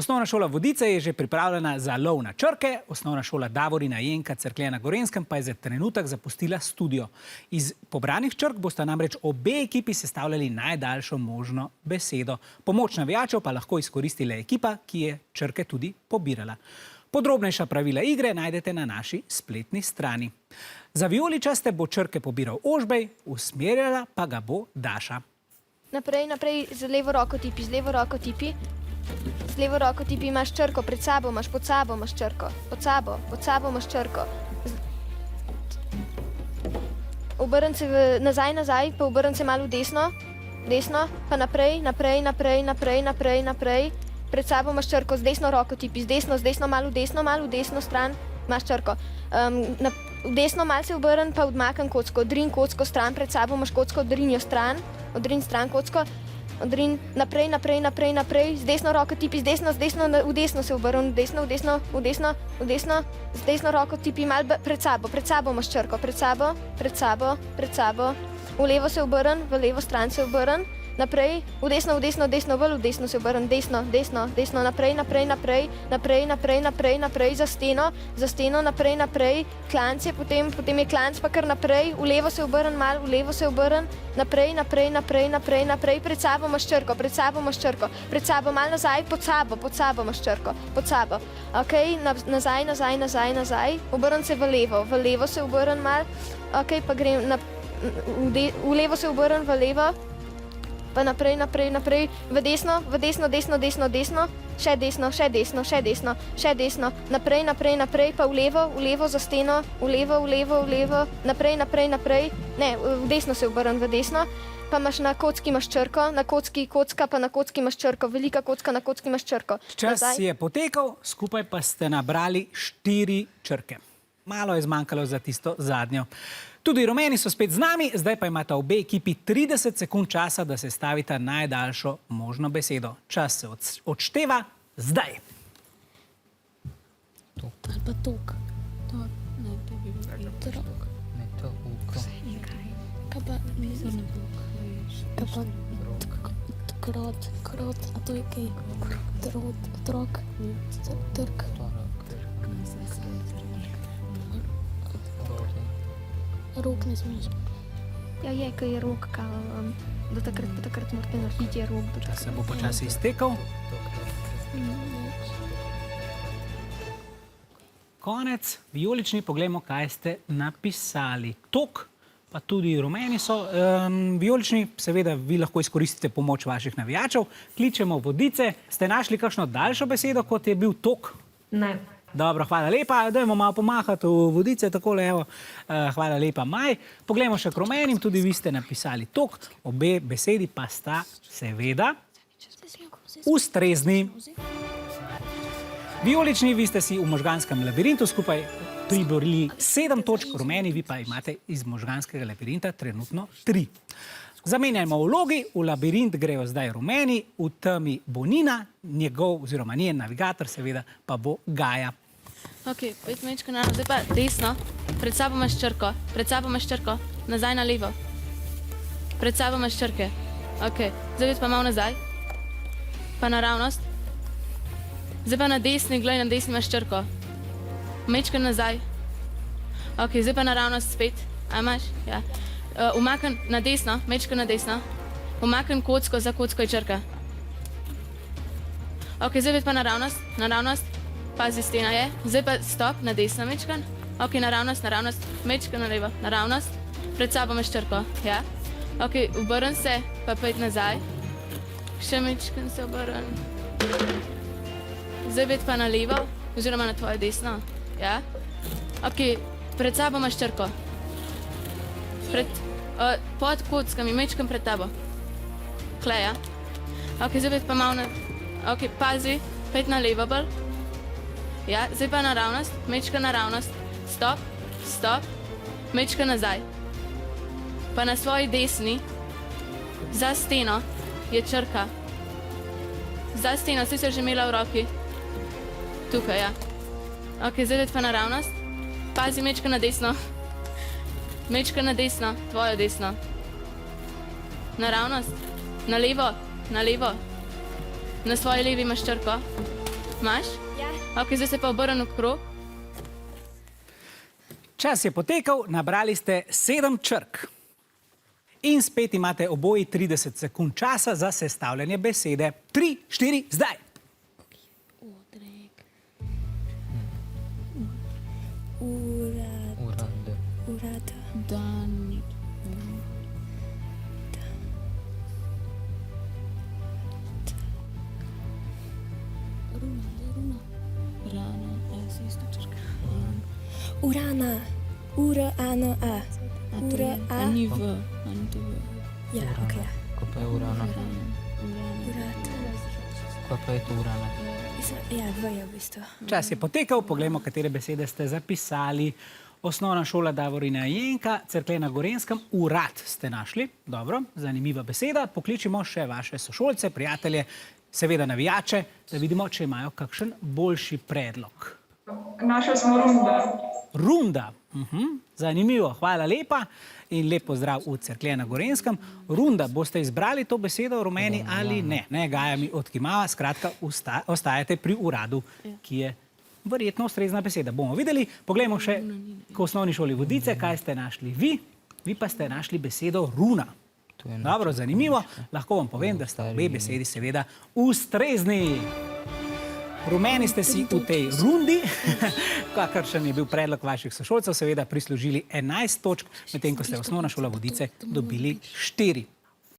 Osnovna šola Vodice je že pripravljena za lov na črke, osnovna šola Davorina Jenka Cerklje na Gorenjskem pa je za trenutek zapustila studio. Iz pobranih črk bosta namreč obe ekipi sestavljali najdaljšo možno besedo. Pomoč navijačev pa lahko izkoristila ekipa, ki je črke tudi pobirala. Podrobnejša pravila igre najdete na naši spletni strani. Za vijoličaste bo črke pobiral Ožbej, usmerjala pa ga bo Daša. Naprej, z levo roko tipi, z levo roko tipi. Z levo roko tipi, imaš črko, pred sabo imaš, pod sabo imaš črko. Pod sabo imaš črko. Obrn se nazaj, pa obrn se malo v desno, pa naprej. Pred sabo imaš črko, z desno roko tipi, z desno, malo v desno stran imaš črko. V desno malo se obrn, pa odmaknem kocko, odrin kocko stran, pred sabo imaš kocko, odrin jo stran, odrin stran kocko, odrin naprej, z desno roko tipi, v desno se obrn, v desno, z desno roko tipi malo pred sabo imaš črko, pred sabo, v levo se obrn, v levo stran se obrn, naprej, v desno, bolj v desno se obrn, desno, naprej, za steno, naprej, klance, potem je klanc pa kar naprej, v levo se obrn, naprej, pred sabo imaš črko, pred sabo, malo nazaj, pod sabo imaš črko, ok, nazaj, obrn se v levo se obrn malo, ok, pa grem v levo se obrn, v levo, pa naprej, v desno, še desno, naprej, pa v levo za steno, v levo, naprej, ne, v desno se obrn, v desno, pa imaš na kocki imaš črko, na kocki kocka, pa na kocki imaš črko, velika kocka, na kocki imaš črko. Čas je potekal, skupaj pa ste nabrali 4 črke. Malo je zmanjkalo za tisto zadnjo. Tudi rumeni so spet z nami, zdaj pa imata obe ekipi 30 sekund časa, da se stavita najdaljšo možno besedo. Čas se odšteva zdaj. Tok. Ali pa tok. To ne bi bil trok. Ne, to uko. Kaj pa mizorni blok. Kaj pa krot. A to je kaj? Trok. Trk. Rok ne smeš. Ja, je, kaj je rok, do takrat morate narediti rok. Čas se bo počasi iztekal. Konec, vijolični, poglejmo, kaj ste napisali. Tok, pa tudi rumeni so. Vijolični, seveda, vi lahko izkoristite pomoč vaših navijačev. Kličemo Vodice. Ste našli kakšno daljšo besedo, kot je bil tok? Ne. Dobro, hvala lepa. Dajmo malo pomahati v Vodice, takole, evo. Hvala lepa, Maj. Poglejmo še k rumenim, tudi vi ste napisali tok. Obe besedi pa sta seveda ustrezni. Vijolični, vi ste si v možganskem labirintu skupaj priborili 7 točk, rumeni, vi pa imate iz možganskega labirinta trenutno 3. Zamenjajmo vlogi, v labirint grejo zdaj rumeni, v temi bo Nina, njegov oziroma njen navigator seveda pa bo Gaja. Ok, pet mečka na zdaj pa desno, pred sabo imaš črko, nazaj na levo. Pred sabo imaš črke. Ok, zdaj pa malo nazaj, pa naravnost. Zdaj pa na desni, gledaj, na desni imaš črko. Mečka nazaj. Ok, zdaj pa naravnost spet. A imaš? Ja. Umaknem na desno, mečka na desno. Umaknem kocko, za kocko je črka. Ok, zdaj pa naravnost. Pazi, stena je. Zdaj pa stop, na desno mečkan. Ok, naravnost, mečka na levo, naravnost. Pred sabo imaš črko, ja. Ok, obrn se, pa pojdi nazaj. Še mečkan se obrn. Zdaj pa na levo, oziroma na tvoje desno, ja. Ok, pred sabo imaš črko. Pod kockami, mečkam pred tabo. Kleja. Ok, zdaj pa malo na... Ok, pazi, pet na levo bolj. Ja, zdaj pa naravnost, mečka naravnost. Stop, mečka nazaj. Pa na svoji desni, za steno, je črka. Za steno, si se že imela v roki. Tukaj, ja. Ok, zdaj pa naravnost. Pazi, mečka na desno. Mečka na desno, tvojo desno. Naravnost, na levo. Na svoji levi imaš črko. Imaš? Ja. Ok, zdaj se pa obrni v krog. Čas je potekal, nabrali ste 7 črk. In spet imate oboji 30 sekund časa za sestavljanje besede. 3, 4, zdaj. Urad. Dan. Rana. Si isto črka. Urana. Urana. A ni v. Ani to v. Ja, ok. Ko pa je Urana? Urad. Ko pa je to Urana? Ja, v je v bistvu. Čas je potekal, poglejmo, katere besede ste zapisali. Osnovna šola Davorina Jenka, Cerklje na Gorenjskem, urad ste našli. Dobro, zanimiva beseda. Pokličimo še vaše sošolce, prijatelje, seveda navijače, da vidimo, če imajo kakšen boljši predlog. Našel smo runda. Runda. Zanimivo, hvala lepa in lep pozdrav v Cerklje na Gorenjskem. Runda, boste izbrali to besedo v rumeni ali ne? Ne, Gaja mi odkimava, skratka, ostajate pri uradu, ki je verjetno ustrezna beseda. Bomo videli. Poglejmo še k osnovni šoli Vodice, kaj ste našli vi. Vi pa ste našli besedo runa. Dobro, zanimivo. Lahko vam povem, da sta obe besedi seveda ustrezni. Rumeni ste si v tej rundi, kakršen je bil predlog vaših sošolcev, seveda prislužili 11 točk, medtem ko ste osnovna šola Vodice dobili 4.